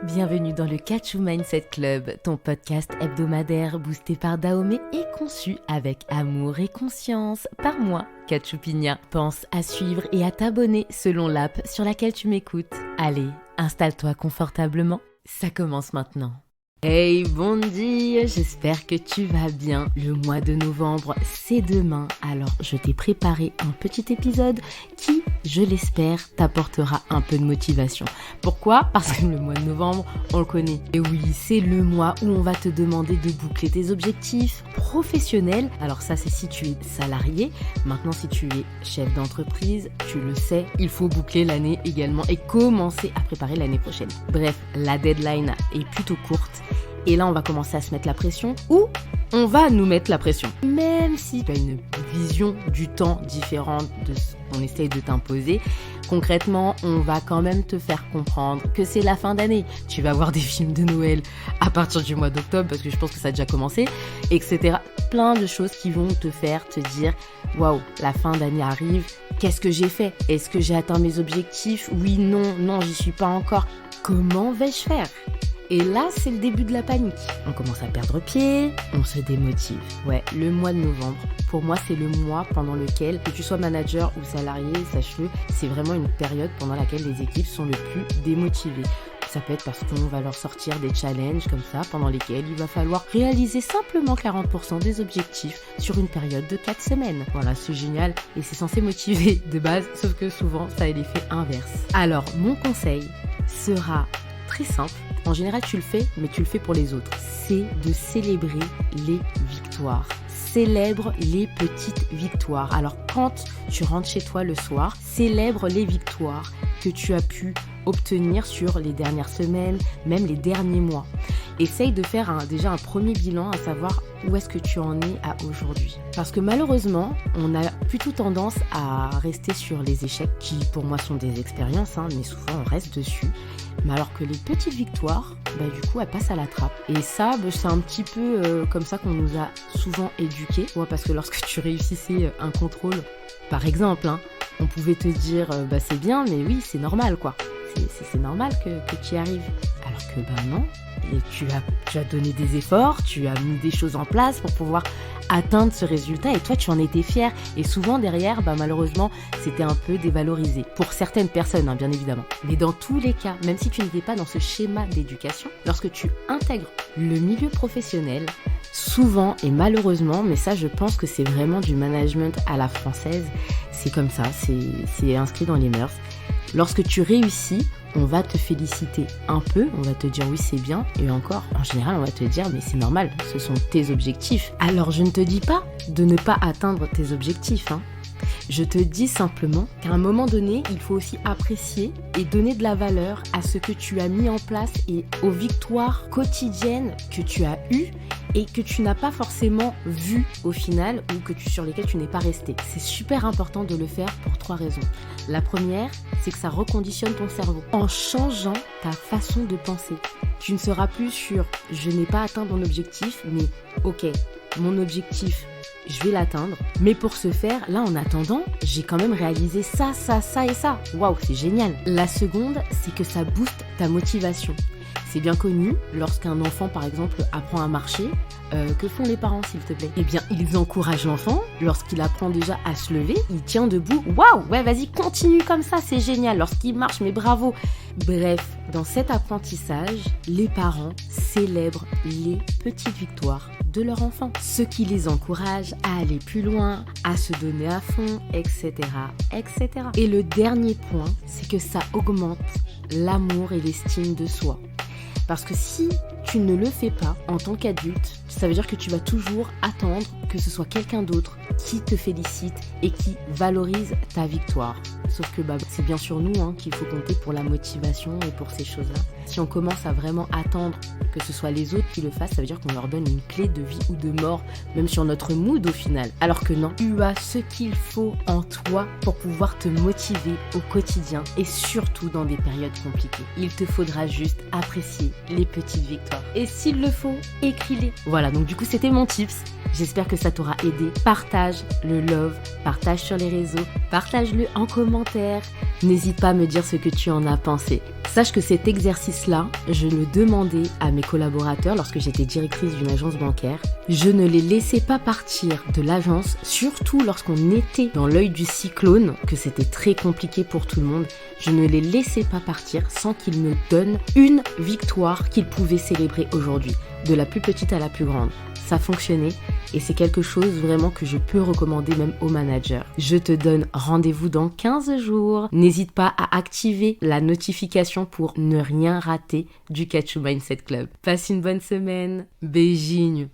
Bienvenue dans le Catch Mindset Club, ton podcast hebdomadaire boosté par Dahomey et conçu avec amour et conscience par moi, Catchou Pigna. Pense à suivre et à t'abonner selon l'app sur laquelle tu m'écoutes. Allez, installe-toi confortablement, ça commence maintenant. Hey Bondi, j'espère que tu vas bien. Le mois de novembre, c'est demain, alors je t'ai préparé un petit épisode qui, je l'espère, t'apportera un peu de motivation. Pourquoi ? Parce que le mois de novembre, on le connaît. Et oui, c'est le mois où on va te demander de boucler tes objectifs professionnels. Alors ça, c'est si tu es salarié. Maintenant, si tu es chef d'entreprise, tu le sais, il faut boucler l'année également et commencer à préparer l'année prochaine. Bref, la deadline est plutôt courte. Et là, on va commencer à se mettre la pression ou on va nous mettre la pression. Même si tu as une vision du temps différente de ce qu'on essaye de t'imposer, concrètement, on va quand même te faire comprendre que c'est la fin d'année. Tu vas voir des films de Noël à partir du mois d'octobre parce que je pense que ça a déjà commencé, etc. Plein de choses qui vont te faire te dire « Waouh, la fin d'année arrive, qu'est-ce que j'ai fait ? Est-ce que j'ai atteint mes objectifs ? Oui, non, j'y suis pas encore. Comment vais-je faire ?» Et là, c'est le début de la panique. On commence à perdre pied, on se démotive. Ouais, le mois de novembre, pour moi, c'est le mois pendant lequel, que tu sois manager ou salarié, sache-le, c'est vraiment une période pendant laquelle les équipes sont le plus démotivées. Ça peut être parce qu'on va leur sortir des challenges comme ça, pendant lesquels il va falloir réaliser simplement 40% des objectifs sur une période de 4 semaines. Voilà, c'est génial et c'est censé motiver de base, sauf que souvent, ça a l'effet inverse. Alors, mon conseil sera très simple. En général, tu le fais, mais tu le fais pour les autres. C'est de célébrer les victoires. Célèbre les petites victoires. Alors, quand tu rentres chez toi le soir, célèbre les victoires que tu as pu obtenir sur les dernières semaines, même les derniers mois. Essaye de faire déjà un premier bilan, à savoir où est-ce que tu en es à aujourd'hui. Parce que malheureusement, on a plutôt tendance à rester sur les échecs qui, pour moi, sont des expériences, mais souvent on reste dessus. Mais alors que les petites victoires, du coup, elles passent à la trappe. Et ça, c'est un petit peu comme ça qu'on nous a souvent éduqués. Ouais, parce que lorsque tu réussissais un contrôle, par exemple, on pouvait te dire c'est bien, mais oui, c'est normal, quoi. C'est normal que tu y arrives. Alors que non. Et tu as donné des efforts, tu as mis des choses en place pour pouvoir atteindre ce résultat et toi tu en étais fier. Et souvent derrière, malheureusement, c'était un peu dévalorisé. Pour certaines personnes, bien évidemment. Mais dans tous les cas, même si tu n'étais pas dans ce schéma d'éducation, lorsque tu intègres le milieu professionnel, souvent et malheureusement, mais ça je pense que c'est vraiment du management à la française, c'est comme ça, c'est inscrit dans les mœurs. Lorsque tu réussis, on va te féliciter un peu, on va te dire oui c'est bien, et encore, en général, on va te dire mais c'est normal, ce sont tes objectifs. Alors je ne te dis pas de ne pas atteindre tes objectifs, Je te dis simplement qu'à un moment donné, il faut aussi apprécier et donner de la valeur à ce que tu as mis en place et aux victoires quotidiennes que tu as eues et que tu n'as pas forcément vues au final ou sur lesquelles tu n'es pas resté. C'est super important de le faire pour 3 raisons. La première, c'est que ça reconditionne ton cerveau en changeant ta façon de penser. Tu ne seras plus sur « je n'ai pas atteint mon objectif », mais « ok, mon objectif, je vais l'atteindre. Mais pour ce faire, là en attendant, j'ai quand même réalisé ça et ça. Waouh, c'est génial. La seconde, c'est que ça booste ta motivation. C'est bien connu, lorsqu'un enfant par exemple apprend à marcher, que font les parents s'il te plaît ? Eh bien, ils encouragent l'enfant, lorsqu'il apprend déjà à se lever, il tient debout. Waouh, ouais vas-y, continue comme ça, c'est génial. Lorsqu'il marche, mais bravo. Bref, dans cet apprentissage, les parents célèbrent les petites victoires de leur enfant, ce qui les encourage à aller plus loin, à se donner à fond, etc., etc. Et le dernier point, c'est que ça augmente l'amour et l'estime de soi. Parce que si tu ne le fais pas en tant qu'adulte, ça veut dire que tu vas toujours attendre que ce soit quelqu'un d'autre qui te félicite et qui valorise ta victoire. Sauf que c'est bien sûr nous qu'il faut compter pour la motivation et pour ces choses-là. Si on commence à vraiment attendre que ce soit les autres qui le fassent, ça veut dire qu'on leur donne une clé de vie ou de mort, même sur notre mood au final. Alors que non, tu as ce qu'il faut en toi pour pouvoir te motiver au quotidien et surtout dans des périodes compliquées. Il te faudra juste apprécier les petites victoires. Et s'il le faut, écris-les. Voilà, donc du coup c'était mon tips. J'espère que ça t'aura aidé, partage le love, partage sur les réseaux, partage-le en commentaire. N'hésite pas à me dire ce que tu en as pensé. Sache que cet exercice-là, je le demandais à mes collaborateurs lorsque j'étais directrice d'une agence bancaire. Je ne les laissais pas partir de l'agence, surtout lorsqu'on était dans l'œil du cyclone, que c'était très compliqué pour tout le monde. Je ne les laissais pas partir sans qu'ils me donnent une victoire qu'ils pouvaient célébrer aujourd'hui, de la plus petite à la plus grande. Ça fonctionnait et c'est quelque chose vraiment que je peux recommander même aux managers. Je te donne rendez-vous dans 15 jours. N'hésite pas à activer la notification pour ne rien rater du Catch You Mindset Club. Passe une bonne semaine. Beijinho.